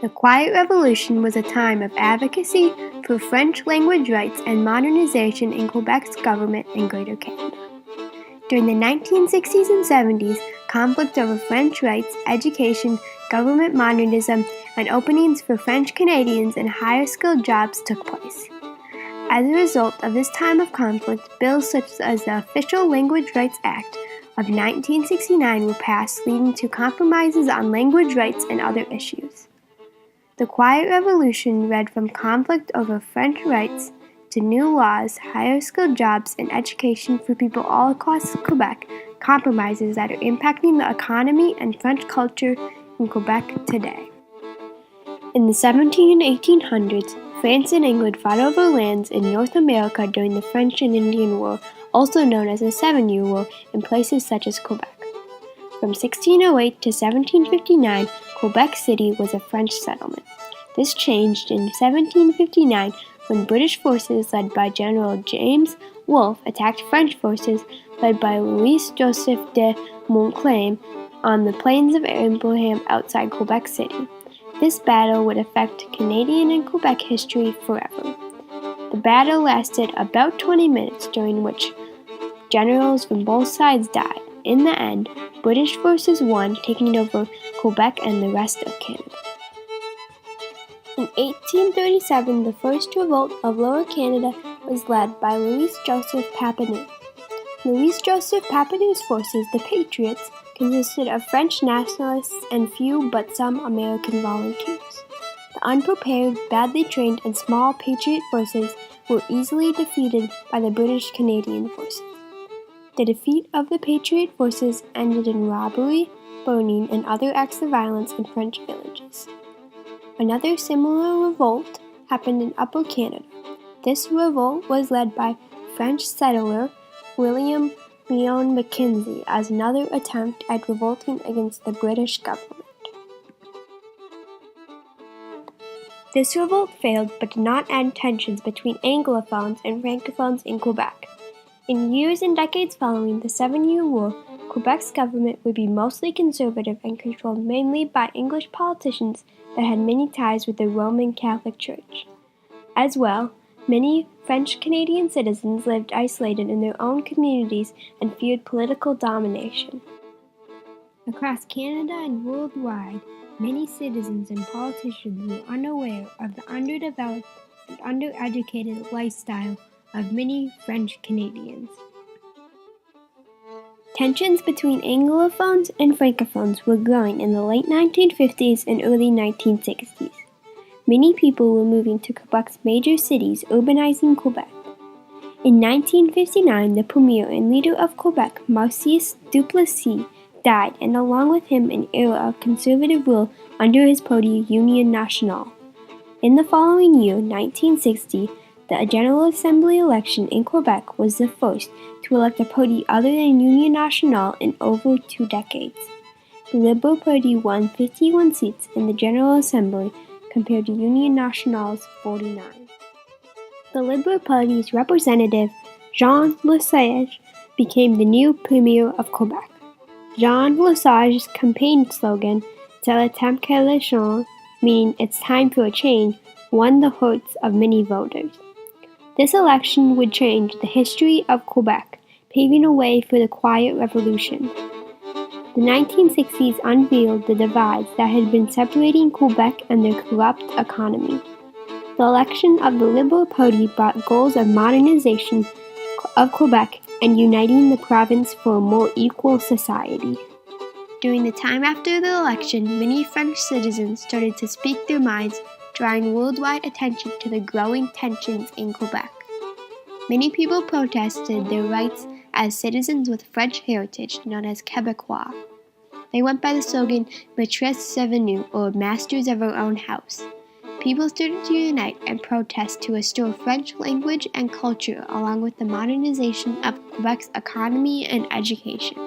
The Quiet Revolution was a time of advocacy for French language rights and modernization in Quebec's government and Greater Canada. During the 1960s and 70s, conflict over French rights, education, government modernism, and openings for French Canadians in higher skilled jobs took place. As a result of this time of conflict, bills such as the Official Language Rights Act of 1969 were passed, leading to compromises on language rights and other issues. The Quiet Revolution led from conflict over French rights to new laws, higher skilled jobs, and education for people all across Quebec, compromises that are impacting the economy and French culture in Quebec today. In the 1700s and 1800s, France and England fought over lands in North America during the French and Indian War, also known as the Seven-Year War, in places such as Quebec. From 1608 to 1759, Quebec City was a French settlement. This changed in 1759 when British forces led by General James Wolfe attacked French forces led by Louis-Joseph de Montcalm on the plains of Abraham outside Quebec City. This battle would affect Canadian and Quebec history forever. The battle lasted about 20 minutes, during which generals from both sides died. In the end, British forces won, taking over Quebec and the rest of Canada. In 1837, the first revolt of Lower Canada was led by Louis-Joseph Papineau. Louis-Joseph Papineau's forces, the Patriots, consisted of French nationalists and few but some American volunteers. The unprepared, badly trained, and small Patriot forces were easily defeated by the British Canadian forces. The defeat of the Patriot forces ended in robbery, burning, and other acts of violence in French villages. Another similar revolt happened in Upper Canada. This revolt was led by French settler William Lyon Mackenzie as another attempt at revolting against the British government. This revolt failed but did not end tensions between Anglophones and Francophones in Quebec. In years and decades following the Seven-Year War, Quebec's government would be mostly conservative and controlled mainly by English politicians that had many ties with the Roman Catholic Church. As well, many French Canadian citizens lived isolated in their own communities and feared political domination. Across Canada and worldwide, many citizens and politicians were unaware of the underdeveloped and undereducated lifestyle of many French Canadians. Tensions between Anglophones and Francophones were growing in the late 1950s and early 1960s. Many people were moving to Quebec's major cities, urbanizing Quebec. In 1959, the premier and leader of Quebec, Maurice Duplessis, died, and along with him an era of conservative rule under his party Union Nationale. In the following year, 1960, the General Assembly election in Quebec was the first to elect a party other than Union Nationale in over 2 decades. The Liberal Party won 51 seats in the General Assembly compared to Union Nationale's 49. The Liberal Party's representative, Jean Lesage, became the new Premier of Quebec. Jean Lesage's campaign slogan, C'est le temps que le change, meaning it's time for a change, won the hearts of many voters. This election would change the history of Quebec, paving a way for the Quiet Revolution. The 1960s unveiled the divides that had been separating Quebec and their corrupt economy. The election of the Liberal Party brought goals of modernization of Quebec and uniting the province for a more equal society. During the time after the election, many French citizens started to speak their minds, drawing worldwide attention to the growing tensions in Quebec. Many people protested their rights as citizens with French heritage, known as Québécois. They went by the slogan Maîtresses Revenues, or Masters of Our Own House. People started to unite and protest to restore French language and culture, along with the modernization of Quebec's economy and education.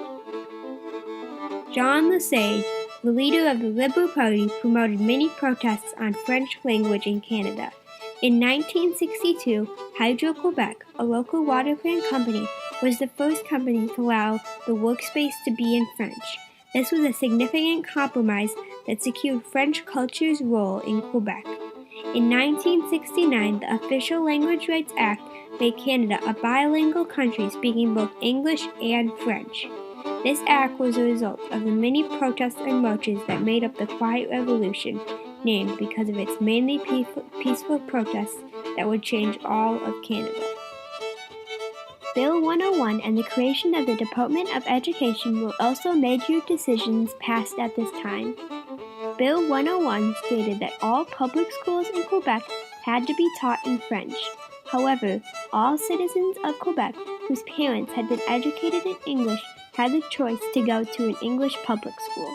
Jean Lesage, the leader of the Liberal Party, promoted many protests on French language in Canada. In 1962, Hydro-Québec, a local water plant company, was the first company to allow the workspace to be in French. This was a significant compromise that secured French culture's role in Quebec. In 1969, the Official Language Rights Act made Canada a bilingual country speaking both English and French. This act was a result of the many protests and marches that made up the Quiet Revolution, named because of its mainly peaceful protests that would change all of Canada. Bill 101 and the creation of the Department of Education were also major decisions passed at this time. Bill 101 stated that all public schools in Quebec had to be taught in French. However, all citizens of Quebec whose parents had been educated in English had the choice to go to an English public school.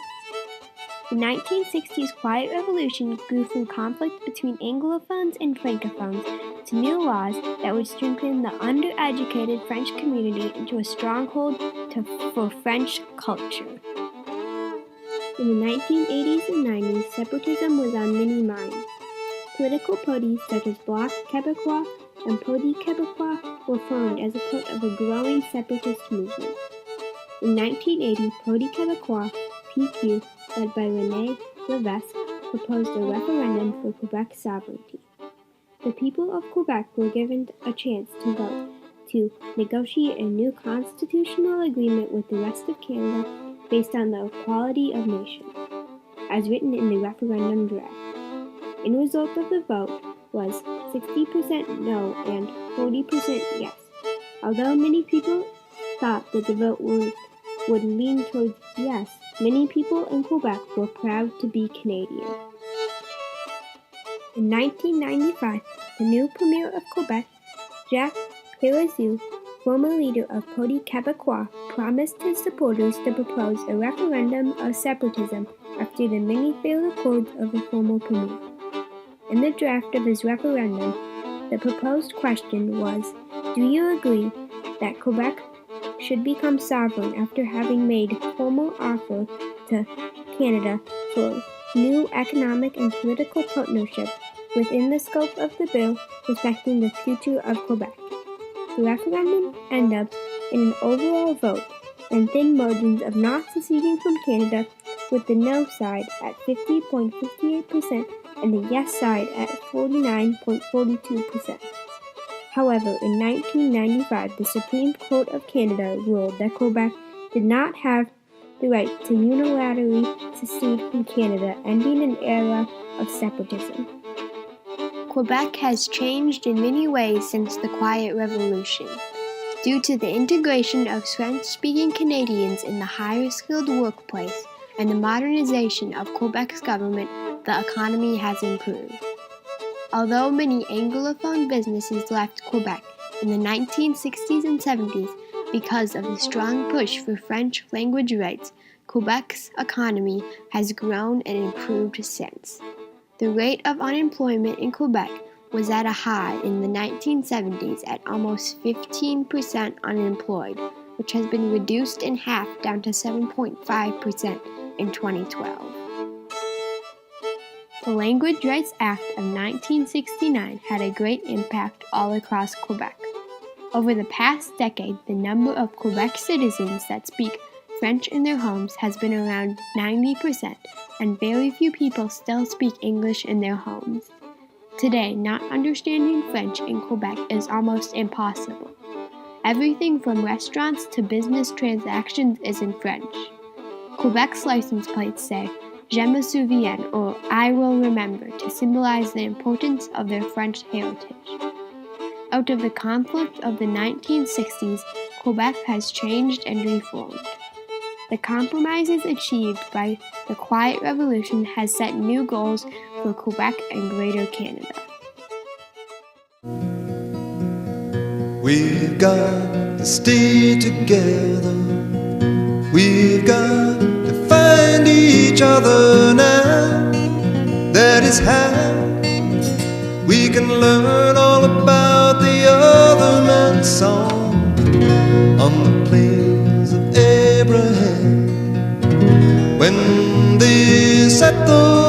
The 1960s Quiet Revolution grew from conflict between Anglophones and Francophones to new laws that would strengthen the undereducated French community into a stronghold for French culture. In the 1980s and 90s, separatism was on many minds. Political parties such as Bloc Québécois and Parti Québécois were formed as a part of a growing separatist movement. In 1980, Parti Québécois, PQ, led by René Lévesque, proposed a referendum for Quebec sovereignty. The people of Quebec were given a chance to vote to negotiate a new constitutional agreement with the rest of Canada based on the equality of nations, as written in the referendum draft. The result of the vote was 60% no and 40% yes. Although many people thought that the vote would lean towards yes, many people in Quebec were proud to be Canadian. In 1995, the new Premier of Quebec, Jacques Parizeau, former leader of Parti Québécois, promised his supporters to propose a referendum of separatism after the many failed accords of the former Premier. In the draft of his referendum, the proposed question was, do you agree that Quebec should become sovereign after having made formal offer to Canada for new economic and political partnership within the scope of the bill respecting the future of Quebec? The referendum ended up in an overall vote and thin margins of not seceding from Canada, with the no side at 50.58% and the yes side at 49.42%. However, in 1995, the Supreme Court of Canada ruled that Quebec did not have the right to unilaterally secede from Canada, ending an era of separatism. Quebec has changed in many ways since the Quiet Revolution. Due to the integration of French-speaking Canadians in the higher-skilled workplace and the modernization of Quebec's government, the economy has improved. Although many Anglophone businesses left Quebec in the 1960s and 70s because of the strong push for French language rights, Quebec's economy has grown and improved since. The rate of unemployment in Quebec was at a high in the 1970s at almost 15% unemployed, which has been reduced in half down to 7.5% in 2012. The Language Rights Act of 1969 had a great impact all across Quebec. Over the past decade, the number of Quebec citizens that speak French in their homes has been around 90%, and very few people still speak English in their homes. Today, not understanding French in Quebec is almost impossible. Everything from restaurants to business transactions is in French. Quebec's license plates say, Je me souviens, or I will remember, to symbolize the importance of their French heritage. Out of the conflict of the 1960s, Quebec has changed and reformed. The compromises achieved by the Quiet Revolution has set new goals for Quebec and Greater Canada. We've got to stay together. We've got to find each other now. That is how we can learn all about the other man's song on the plains of Abraham. When they set the